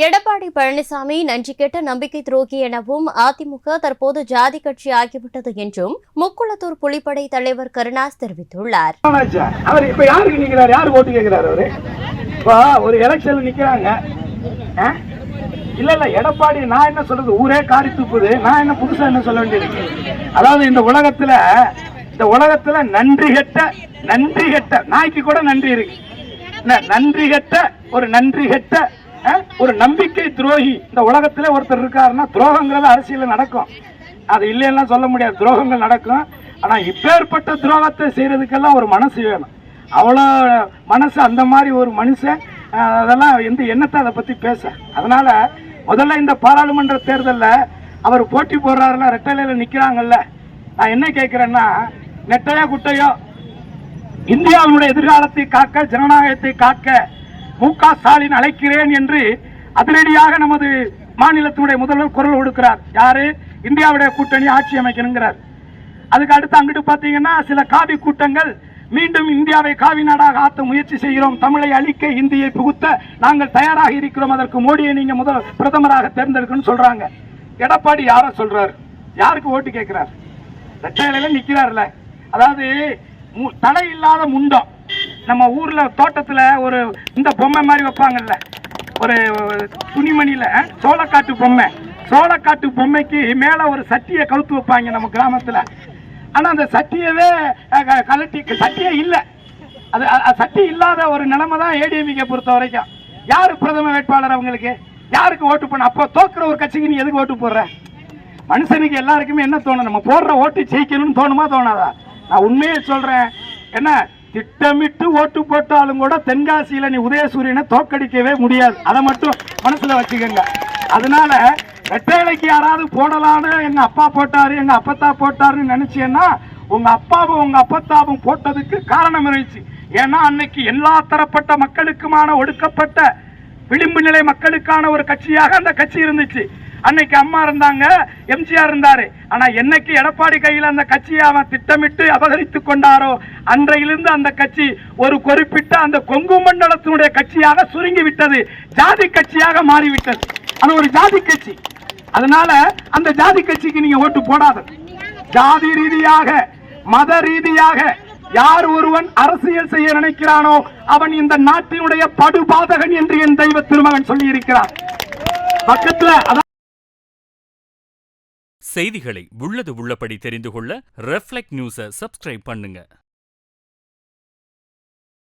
எடப்பாடி பழனிசாமி நன்றி கெட்ட நம்பிக்கை துரோகி எனவும் அதிமுக தற்போது ஜாதி கட்சி ஆகிவிட்டது என்றும் முக்குளத்தூர் புலிப்படை தலைவர் கருணாஸ் தெரிவித்துள்ளார். அவர் இப்ப யாருக்கு நிக்கிறார்? யாரு ஓட்டு கேட்கிறார்? அவரு இப்போ ஒரு எலெக்ஷன்ல நிக்கிறாங்க. இல்ல எடப்பாடி நான் என்ன சொல்றது, ஊரே காரி துப்புது, நான் என்ன புதுசா என்ன சொல்ல வேண்டியது? அதாவது இந்த உலகத்துல நன்றி கெட்ட நாய்க்கு கூட நன்றி இருக்கு. நன்றி கெட்ட ஒரு நம்பிக்கை துரோகி இந்த உலகத்திலே ஒருத்தர் இருக்காருன்னா, துரோகங்கிறது அரசியல் நடக்கும், அது இல்லைன்னா சொல்ல முடியாது, துரோகங்கள் நடக்கும். ஆனா இப்பேற்பட்ட துரோகத்தை செய்யறதுக்கெல்லாம் ஒரு மனசு வேணும். அவ்வளோ மனசு அந்த மாதிரி ஒரு மனுஷன் அதெல்லாம் எந்த எண்ணத்தை அதை பத்தி பேச. அதனால முதல்ல இந்த பாராளுமன்ற தேர்தலில் அவர் போட்டி போடுறாருல, ரெட்டலையில நிக்கிறாங்கல்ல, நான் என்ன கேட்கிறேன்னா, நெட்டையோ குட்டையோ இந்தியாவுடைய எதிர்காலத்தை காக்க, ஜனநாயகத்தை காக்க மு.க. ஸ்டாலின் அழைக்கிறேன் என்று அதிரடியாக நமது மாநிலத்தினுடைய முதல்வர் குரல் கொடுக்கிறார். யாரு? இந்தியாவுடைய கூட்டணி ஆட்சி அமைக்கணுங்கிறார். அதுக்கு அடுத்து அங்கிட்டு பாத்தீங்கன்னா சில காவி கூட்டங்கள் மீண்டும் இந்தியாவை காவி நாடாக ஆத்த முயற்சி செய்கிறோம், தமிழை அழிக்க இந்தியை புகுத்த நாங்கள் தயாராக இருக்கிறோம், அதற்கு மோடியை நீங்க முதல் பிரதமராக தேர்ந்தெடுக்கணும்னு சொல்றாங்க. எடப்பாடி யார சொல்றாரு? யாருக்கு ஓட்டு கேட்கிறார்? ரெட்டையில நிக்கிறார்ல. அதாவது தலை இல்லாத முண்டம். நம்ம ஊர்ல தோட்டத்துல ஒரு இந்த பொம்மை மாதிரி வைப்பாங்கல்ல, ஒரு துணிமணியில சோளக்காட்டு பொம்மைக்கு மேல ஒரு சட்டியை கவுத்து வைப்பாங்க நம்ம கிராமத்துல. ஆனா அந்த சட்டியவே கலட்டி, சட்டியே இல்ல, அது சட்டி இல்லாத ஒரு நிலைமை தான் ஏடிஎம்கே பொறுத்த வரைக்கும். யாரு பிரதம வேட்பாளர்? அவங்களுக்கு யாருக்கு ஓட்டு பண்ண? அப்போ தோக்குற ஒரு கட்சிக்கு நீ எதுக்கு ஓட்டு போடுற? மனுஷனுக்கு எல்லாருக்குமே என்ன தோணும்? நம்ம போடுற ஓட்டு ஜெயிக்கணும்னு தோணுமா தோணாதா? நான் உண்மையே சொல்றேன். என்ன திட்டமிட்டு ஓட்டு போட்டாலும் கூட தென்காசியில நீ உதயசூரியனை தோக்கடிக்கவே முடியாது. அதை மட்டும் மனசுல வச்சுக்கோங்க. அதனால ரெட்டைலைக்கு யாராவது போடலான்னு எங்க அப்பா போட்டாரு, எங்க அப்பத்தா போட்டாருன்னு நினைச்சேன்னா, உங்க அப்பாவும் உங்க அப்பத்தாவும் போட்டதுக்கு காரணம் இருந்துச்சு. ஏன்னா அன்னைக்கு எல்லா தரப்பட்ட மக்களுக்குமான ஒடுக்கப்பட்ட விளிம்பு நிலை மக்களுக்கான ஒரு கட்சியாக அந்த கட்சி இருந்துச்சு. அன்னைக்கு அம்மா இருந்தாங்க, எம்ஜிஆர் இருந்தாரு. ஆனா என்னைக்கு எடப்பாடி கையில் அந்த கட்சியை அவன் திட்டமிட்டு அபகரித்துக் கொண்டாரோ, அன்றையிலிருந்து அந்த கட்சி ஒரு குறிப்பிட்ட அந்த கொங்கு மண்டலத்தினுடைய கட்சியாக சுருங்கி விட்டது, ஜாதி கட்சியாக மாறிவிட்டது. அது ஒரு ஜாதி கட்சி. அதனால அந்த ஜாதி கட்சிக்கு நீங்க ஓட்டு போடாத. ஜாதி ரீதியாக, மத ரீதியாக யார் ஒருவன் அரசியல் செய்ய நினைக்கிறானோ அவன் இந்த நாட்டினுடைய படுபாதகன் என்று என் தெய்வ திருமகன் சொல்லி இருக்கிறார். பக்கத்துல செய்திகளை உள்ளது உள்ளபடி தெரிந்து கொள்ள ரெஃப்ளெக்ட் நியூஸை சப்ஸ்கிரைப் பண்ணுங்க.